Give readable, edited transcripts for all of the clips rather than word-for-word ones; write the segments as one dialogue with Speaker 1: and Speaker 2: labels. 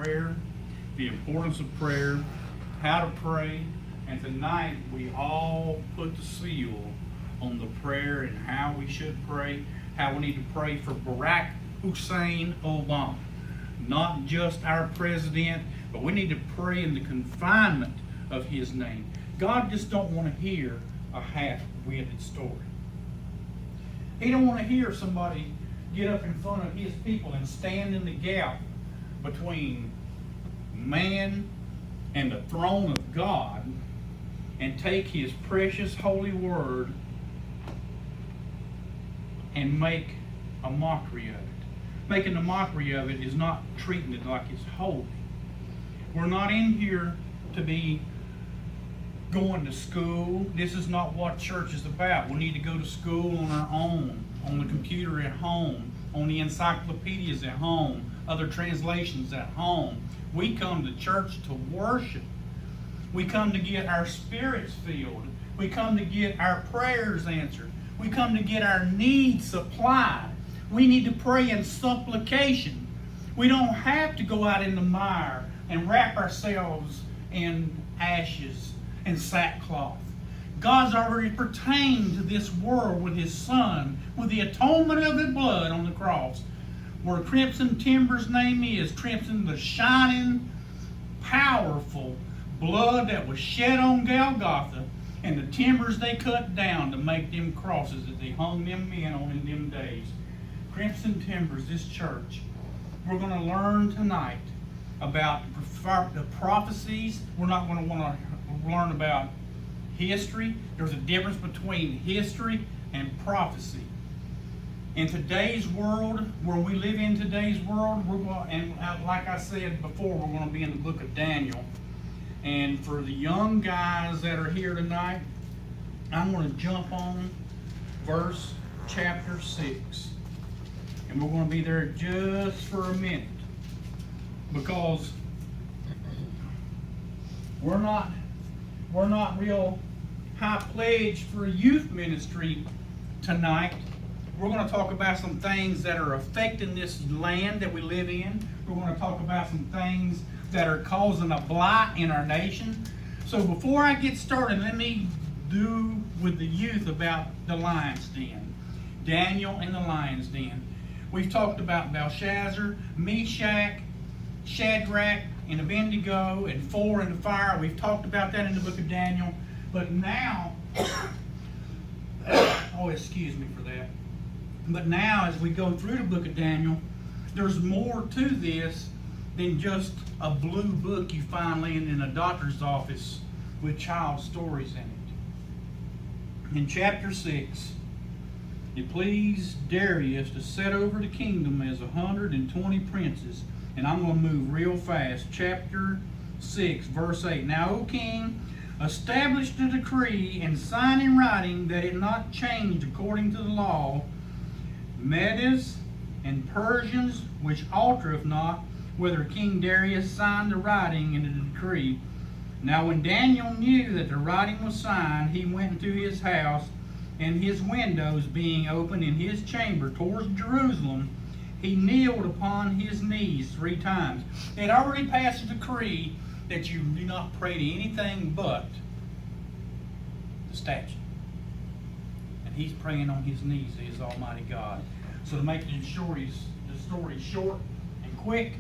Speaker 1: prayer, the importance of prayer, how to pray, and tonight we all put the seal on the prayer and how we should pray, how we need to pray for Barack Hussein Obama. Not just our president, but we need to pray in the confinement of his name. God just don't want to hear a half-witted story. He don't want to hear somebody get up in front of his people and stand in the gap between man and the throne of God and take his precious holy word and make a mockery of it. Making a mockery of it is not treating it like it's holy. We're not in here to be going to school. This is not what church is about. We need to go to school on our own, on the computer at home, on the encyclopedias at home, other translations at home. We come to church to worship. We come to get our spirits filled. We come to get our prayers answered. We come to get our needs supplied. We need to pray in supplication. We don't have to go out in the mire and wrap ourselves in ashes and sackcloth. God's already pertained to this world with His Son, with the atonement of His blood on the cross. Where Crimson Timber's name is, Crimson, the shining, powerful blood that was shed on Golgotha, and the timbers they cut down to make them crosses that they hung them men on in them days. Crimson Timbers, this church. We're going to learn tonight about the prophecies. We're not going to want to learn about history. There's a difference between history and prophecy. In today's world, where we live in today's world, like I said before, we're going to be in the book of Daniel. And for the young guys that are here tonight, I'm going to jump on verse chapter 6. And we're going to be there just for a minute. Because we're not real high pledged for youth ministry tonight. We're going to talk about some things that are affecting this land that we live in. We're going to talk about some things that are causing a blight in our nation. So before I get started, let me do with the youth about the lion's den. Daniel and the lion's den. We've talked about Belshazzar, Meshach, Shadrach, and Abednego, and four in the fire. We've talked about that in the book of Daniel. But now, oh, excuse me for that. But now, as we go through the book of Daniel, there's more to this than just a blue book you find laying in a doctor's office with child stories in it. In chapter 6, it pleased Darius to set over the kingdom as 120 princes. And I'm going to move real fast. Chapter 6, verse 8. Now, O king, establish the decree and sign in writing that it not change according to the law. Medes and Persians, which altereth not, whether King Darius signed the writing in the decree. Now when Daniel knew that the writing was signed, he went into his house, and his windows being open in his chamber towards Jerusalem, he kneeled upon his knees 3 times. They had already passed a decree that you do not pray to anything but the statue. And he's praying on his knees to his Almighty God. So to make the story short and quick,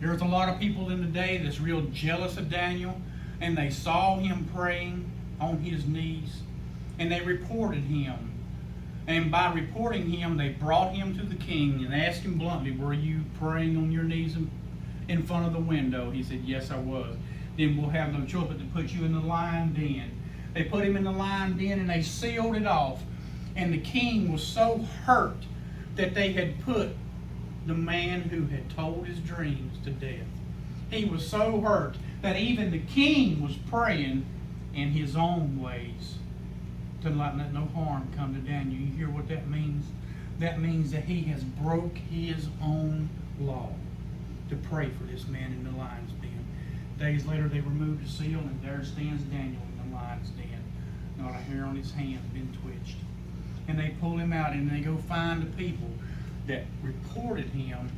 Speaker 1: there's a lot of people in the day that's real jealous of Daniel, and they saw him praying on his knees, and they reported him. And by reporting him, they brought him to the king and asked him bluntly, were you praying on your knees in front of the window? He said, yes, I was. Then we'll have no choice but to put you in the lion den. They put him in the lion den and they sealed it off. And the king was so hurt that they had put the man who had told his dreams to death. He was so hurt that even the king was praying in his own ways to let no harm come to Daniel. You hear what that means? That means that he has broke his own law to pray for this man in the lion's den. Days later they removed the seal, and there stands Daniel in the lion's den. Not a hair on his hand been twitched. And they pull him out and they go find the people that reported him,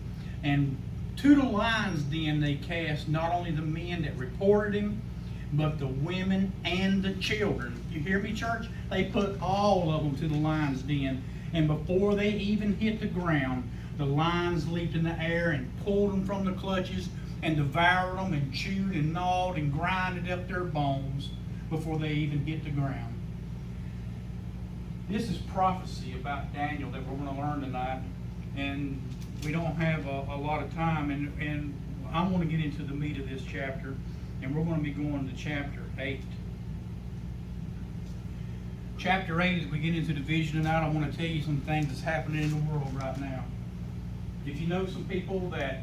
Speaker 1: and To the lion's den they cast not only the men that reported him, but the women and the children. You hear me, church? They put all of them to the lion's den. And before they even hit the ground, the lions leaped in the air and pulled them from the clutches and devoured them and chewed and gnawed and grinded up their bones before they even hit the ground. This is prophecy about Daniel that we're going to learn tonight. And we don't have a lot of time. And I want to get into the meat of this chapter. And we're going to be going to chapter 8. Chapter 8, as we get into the vision tonight, I want to tell you some things that's happening in the world right now. If you know some people that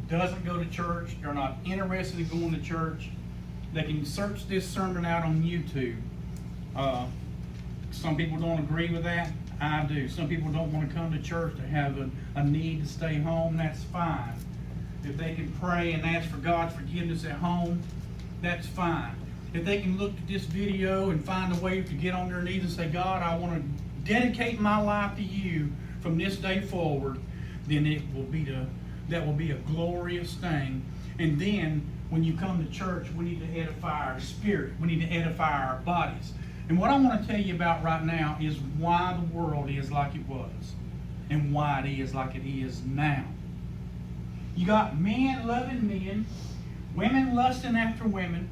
Speaker 1: doesn't go to church, they're not interested in going to church, they can search this sermon out on YouTube. Some people don't agree with that. I do. Some people don't want to come to church. They have a need to stay home. That's fine. If they can pray and ask for God's forgiveness at home, that's fine. If they can look at this video and find a way to get on their knees and say, God, I want to dedicate my life to you from this day forward, then that will be a glorious thing. And then when you come to church, we need to edify our spirit. We need to edify our bodies. And what I want to tell you about right now is why the world is like it was and why it is like it is now. You got men loving men, women lusting after women.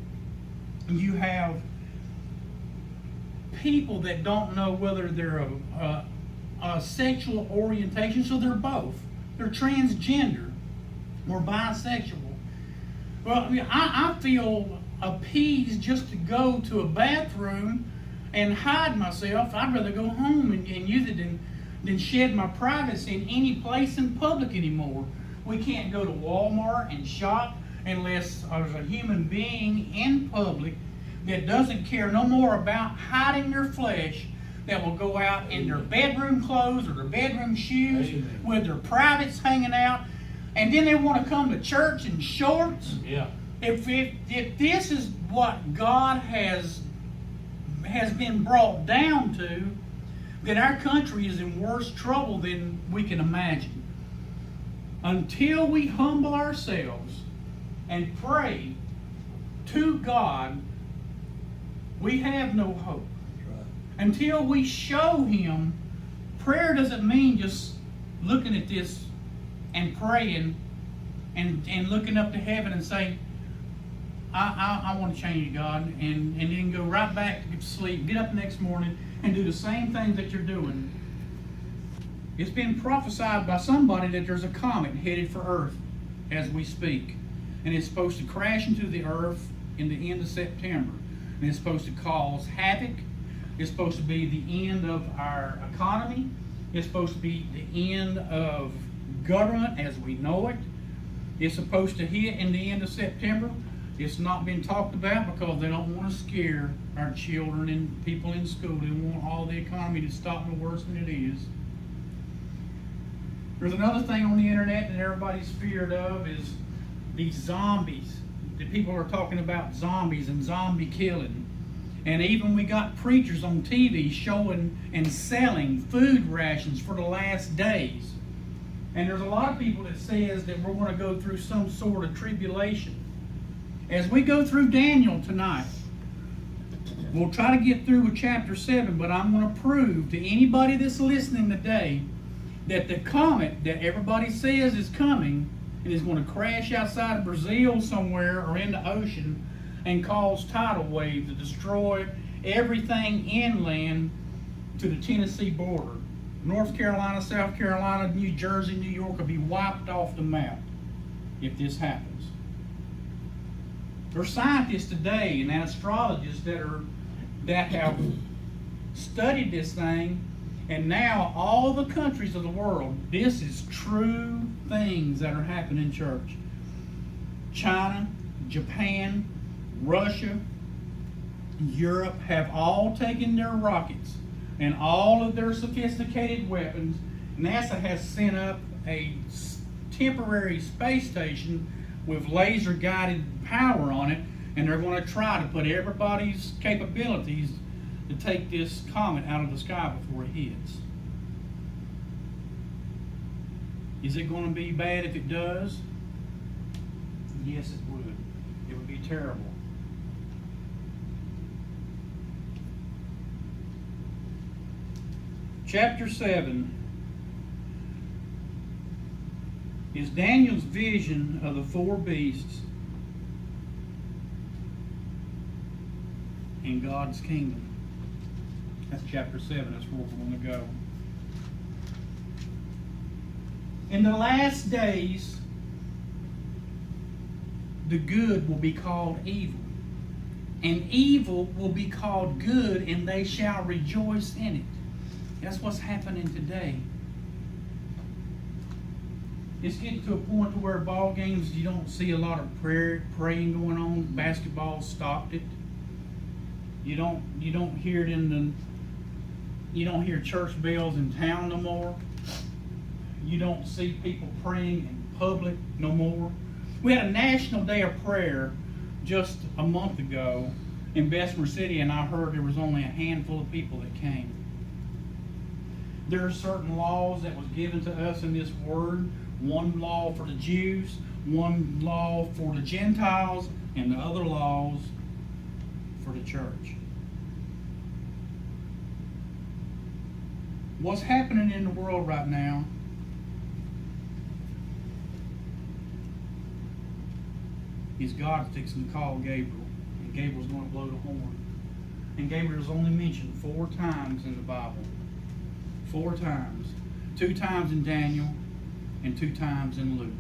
Speaker 1: You have people that don't know whether they're a sexual orientation, so they're both. They're transgender or bisexual. Well, I feel appeased just to go to a bathroom and hide myself. I'd rather go home and use it than shed my privacy in any place in public anymore. We can't go to Walmart and shop unless there's a human being in public that doesn't care no more about hiding their flesh, that will go out in their bedroom clothes or their bedroom shoes with their privates hanging out, and then they want to come to church in shorts.
Speaker 2: Yeah.
Speaker 1: If this is what God has been brought down to, then our country is in worse trouble than we can imagine. Until we humble ourselves and pray to God, we have no hope.
Speaker 2: Right.
Speaker 1: Until we show Him, prayer doesn't mean just looking at this and praying and looking up to heaven and saying, I want to change, God, and then go right back to sleep, get up the next morning and do the same things that you're doing. It's been prophesied by somebody that there's a comet headed for Earth as we speak. And it's supposed to crash into the Earth in the end of September. And it's supposed to cause havoc. It's supposed to be the end of our economy. It's supposed to be the end of government as we know it. It's supposed to hit in the end of September. It's not been talked about because they don't want to scare our children and people in school. They want all the economy to stop no worse than it is. There's another thing on the internet that everybody's feared of is these zombies. The people are talking about zombies and zombie killing. And even we got preachers on TV showing and selling food rations for the last days. And there's a lot of people that says that we're going to go through some sort of tribulation. As we go through Daniel tonight, we'll try to get through with chapter 7, but I'm going to prove to anybody that's listening today that the comet that everybody says is coming and is going to crash outside of Brazil somewhere or in the ocean and cause tidal waves to destroy everything inland to the Tennessee border. North Carolina, South Carolina, New Jersey, New York will be wiped off the map if this happens. There are scientists today and astrologists that have studied this thing, and now all the countries of the world, this is true things that are happening in church. China, Japan, Russia, Europe have all taken their rockets and all of their sophisticated weapons. NASA has sent up a temporary space station with laser guided power on it, and they're going to try to put everybody's capabilities to take this comet out of the sky before it hits. Is it going to be bad if it does? Yes, it would. It would be terrible. Chapter 7 is Daniel's vision of the four beasts in God's kingdom. That's chapter 7. That's where we're going to go. In the last days, the good will be called evil, and evil will be called good, and they shall rejoice in it. That's what's happening today. It's getting to a point to where ball games, you don't see a lot of praying going on. Basketball stopped it. You don't hear it you don't hear church bells in town no more. You don't see people praying in public no more. We had a National Day of Prayer just a month ago in Bessemer City, and I heard there was only a handful of people that came. There are certain laws that was given to us in this word. One law for the Jews, one law for the Gentiles, and the other laws for the church. What's happening in the world right now is God fixing to call Gabriel, and Gabriel's going to blow the horn. And Gabriel's only mentioned 4 times in the Bible. 4 times. 2 times in Daniel and 2 times in Luke.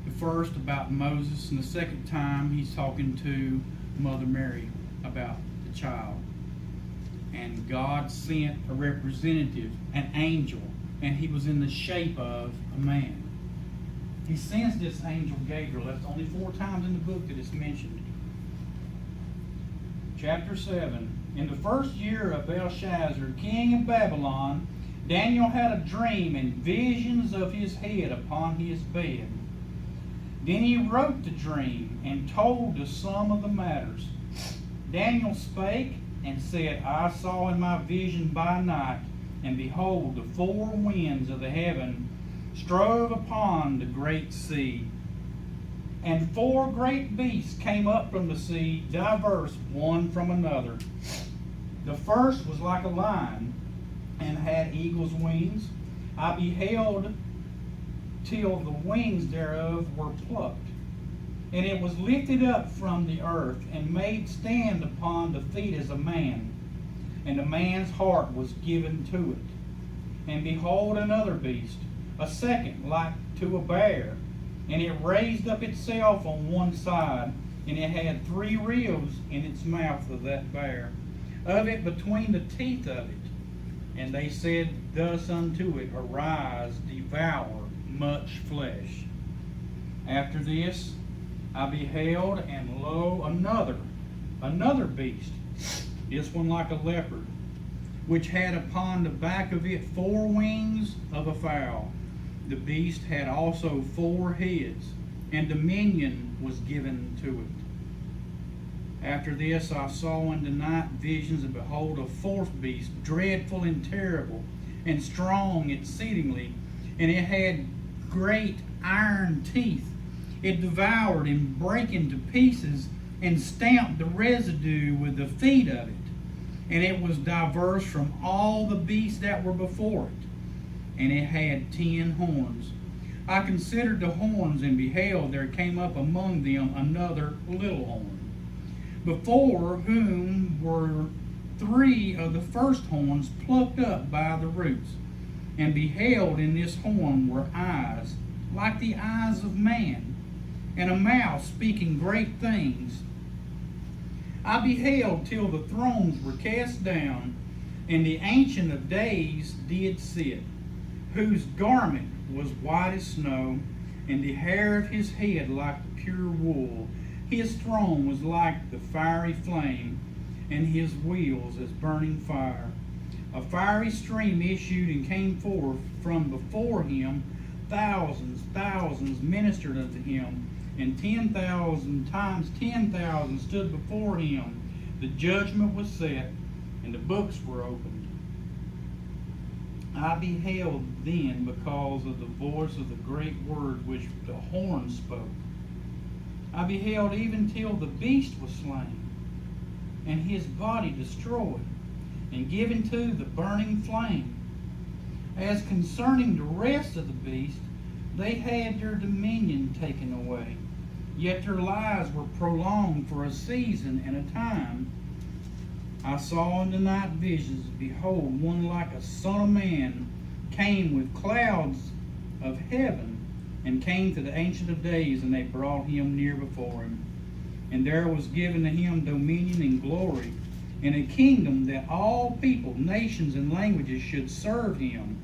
Speaker 1: The first about Moses, and the second time he's talking to Mother Mary about the child. And God sent a representative, an angel, and he was in the shape of a man. He sends this angel Gabriel. That's only 4 times in the book that it's mentioned. Chapter 7. In the first year of Belshazzar, king of Babylon, Daniel had a dream and visions of his head upon his bed. Then he wrote the dream and told the sum of the matters. Daniel spake and said, I saw in my vision by night, and behold, the 4 winds of the heaven strove upon the great sea. And 4 great beasts came up from the sea, diverse one from another. The first was like a lion, and had eagle's wings. I beheld till the wings thereof were plucked. And it was lifted up from the earth, and made stand upon the feet as a man. And a man's heart was given to it. And behold, another beast, a second like to a bear. And it raised up itself on one side, and it had 3 ribs in its mouth of that bear, of it between the teeth of it. And they said thus unto it, Arise, devour much flesh. After this I beheld, and lo, another beast, this one like a leopard, which had upon the back of it 4 wings of a fowl. The beast had also 4 heads, and dominion was given to it. After this I saw in the night visions, and behold, a 4th beast, dreadful and terrible, and strong exceedingly, and it had great iron teeth. It devoured and brake into pieces, and stamped the residue with the feet of it. And it was diverse from all the beasts that were before it. And it had 10 horns. I considered the horns, and beheld, there came up among them another little horn, before whom were 3 of the first horns plucked up by the roots. And beheld, in this horn were eyes, like the eyes of man, and a mouth speaking great things. I beheld till the thrones were cast down, and the Ancient of Days did sit, whose garment was white as snow, and the hair of his head like the pure wool. His throne was like the fiery flame, and his wheels as burning fire. A fiery stream issued and came forth from before him. Thousands ministered unto him, and 10,000 times 10,000 stood before him. The judgment was set, and the books were opened. I beheld then, because of the voice of the great word which the horn spoke. I beheld even till the beast was slain, and his body destroyed, and given to the burning flame. As concerning the rest of the beast, they had their dominion taken away, yet their lives were prolonged for a season and a time. I saw in the night visions, behold, one like a son of man came with clouds of heaven, and came to the Ancient of Days, and they brought him near before him. And there was given to him dominion and glory, and a kingdom that all people, nations, and languages should serve him.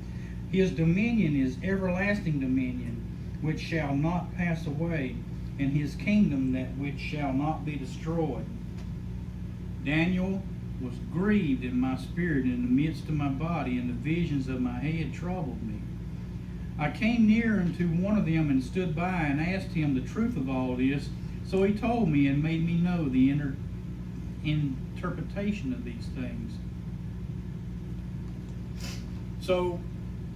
Speaker 1: His dominion is everlasting dominion, which shall not pass away, and his kingdom that which shall not be destroyed. Daniel was grieved in my spirit, in the midst of my body, and the visions of my head troubled me. I came near unto one of them and stood by and asked him the truth of all this. So he told me and made me know the interpretation of these things. So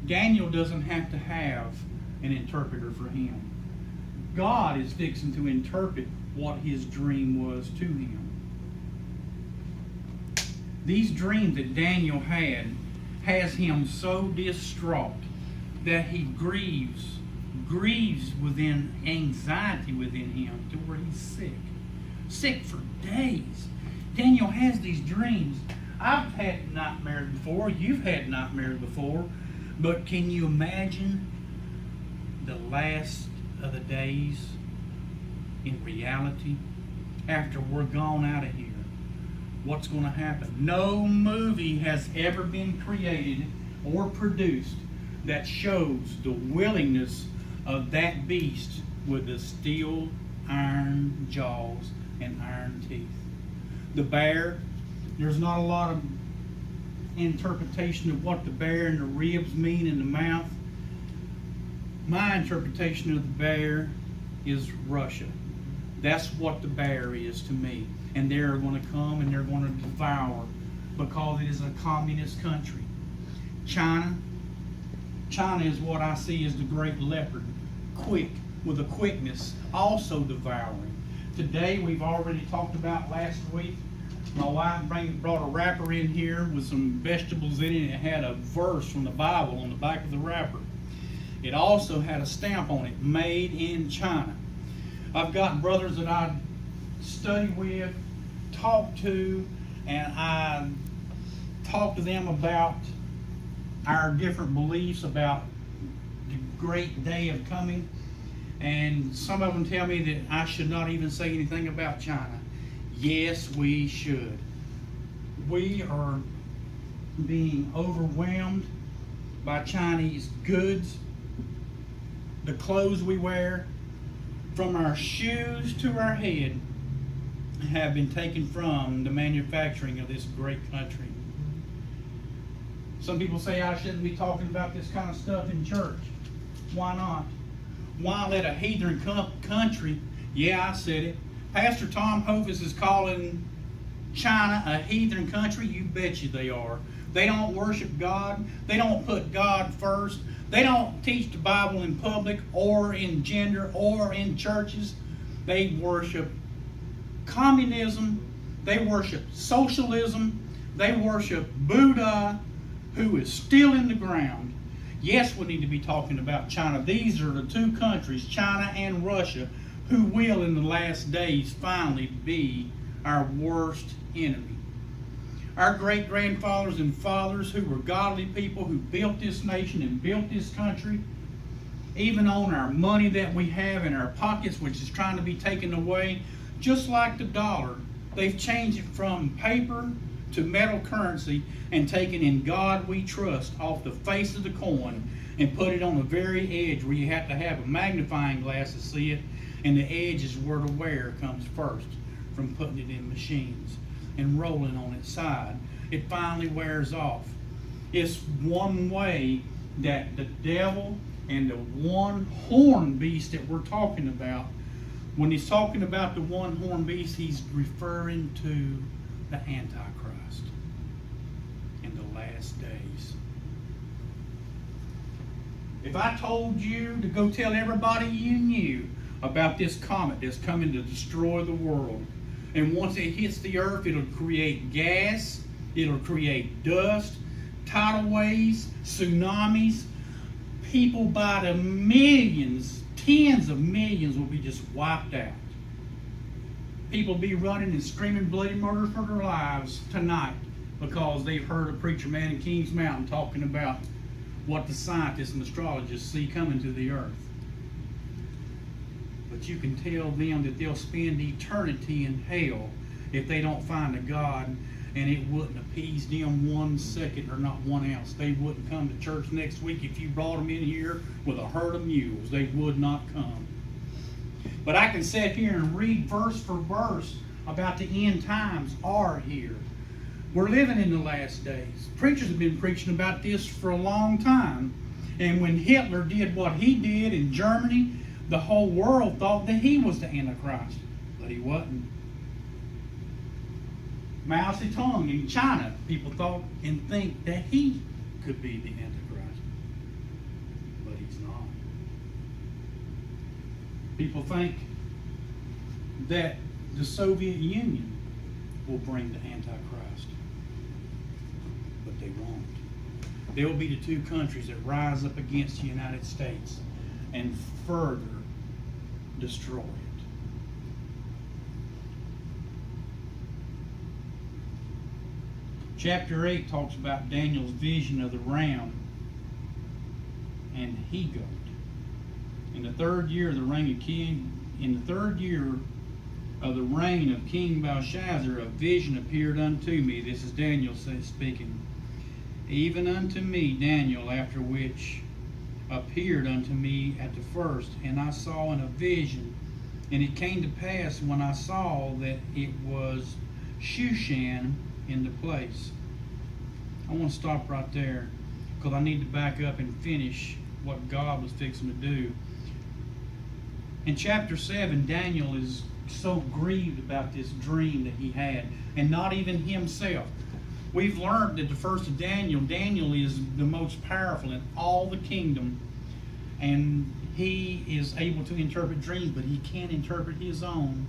Speaker 1: Daniel doesn't have to have an interpreter for him. God is fixing to interpret what his dream was to him. These dreams that Daniel had has him so distraught that he grieves within anxiety within him to where he's sick for days. Daniel has these dreams. I've had nightmares before. You've had nightmares before. But can you imagine the last of the days in reality after we're gone out of here? What's going to happen? No movie has ever been created or produced that shows the willingness of that beast with the steel iron jaws and iron teeth. The bear, there's not a lot of interpretation of what the bear and the ribs mean in the mouth. My interpretation of the bear is Russia. That's what the bear is to me. And they're going to come and they're going to devour, because it is a communist country. China is what I see as the great leopard, quick, with a quickness, also devouring. Today, we've already talked about last week, my wife brought a wrapper in here with some vegetables in it, and it had a verse from the Bible on the back of the wrapper. It also had a stamp on it, made in China. I've got brothers that I study with, talk to, and I talk to them about our different beliefs about the great day of coming. And some of them tell me that I should not even say anything about China. Yes, we should. We are being overwhelmed by Chinese goods. The clothes we wear, from our shoes to our head, have been taken from the manufacturing of this great country. Some people say I shouldn't be talking about this kind of stuff in church. Why not? Why let a heathen country, yeah, I said it, Pastor Tom Hovis is calling China a heathen country? You bet you they are. They don't worship God. They don't put God first. They don't teach the Bible in public or in gender or in churches. They worship communism. They worship socialism. They worship Buddha, who is still in the ground. Yes, we need to be talking about China. These are the two countries, China and Russia, who will in the last days finally be our worst enemy. Our great-grandfathers and fathers who were godly people who built this nation and built this country, even on our money that we have in our pockets, which is trying to be taken away, just like the dollar, they've changed it from paper to metal currency and taken "In God We Trust" off the face of the coin and put it on the very edge where you have to have a magnifying glass to see it, and the edge is where the wear comes first from putting it in machines and rolling on its side. It finally wears off. It's one way that the devil and the one horn beast that we're talking about, when he's talking about the one horn beast, he's referring to the Antichrist in the last days. If I told you to go tell everybody you knew about this comet that's coming to destroy the world. And once it hits the earth, it'll create gas, it'll create dust, tidal waves, tsunamis. People by the millions, tens of millions will be just wiped out. People will be running and screaming bloody murder for their lives tonight because they've heard a preacher man in Kings Mountain talking about what the scientists and astrologists see coming to the earth. But you can tell them that they'll spend eternity in hell if they don't find a God, and it wouldn't appease them 1 second or not 1 ounce. They wouldn't come to church next week if you brought them in here with a herd of mules. They would not come. But I can sit here and read verse for verse about the end times are here. We're living in the last days. Preachers have been preaching about this for a long time. And when Hitler did what he did in Germany, the whole world thought that he was the Antichrist. But he wasn't. Mao Zedong in China, people thought and think that he could be the Antichrist. But he's not. People think that the Soviet Union will bring the Antichrist. But they won't. They will be the two countries that rise up against the United States and further destroy it. Chapter 8 talks about Daniel's vision of the ram and he goat. In the third year of the reign of King Belshazzar, a vision appeared unto me. This is Daniel speaking. Even unto me, Daniel, after which appeared unto me at the first, and I saw in a vision, and it came to pass when I saw that it was Shushan in the place. I want to stop right there because I need to back up and finish what God was fixing to do. In chapter 7, Daniel is so grieved about this dream that he had, and not even himself. We've learned that the first of Daniel is the most powerful in all the kingdom, and he is able to interpret dreams, but he can't interpret his own.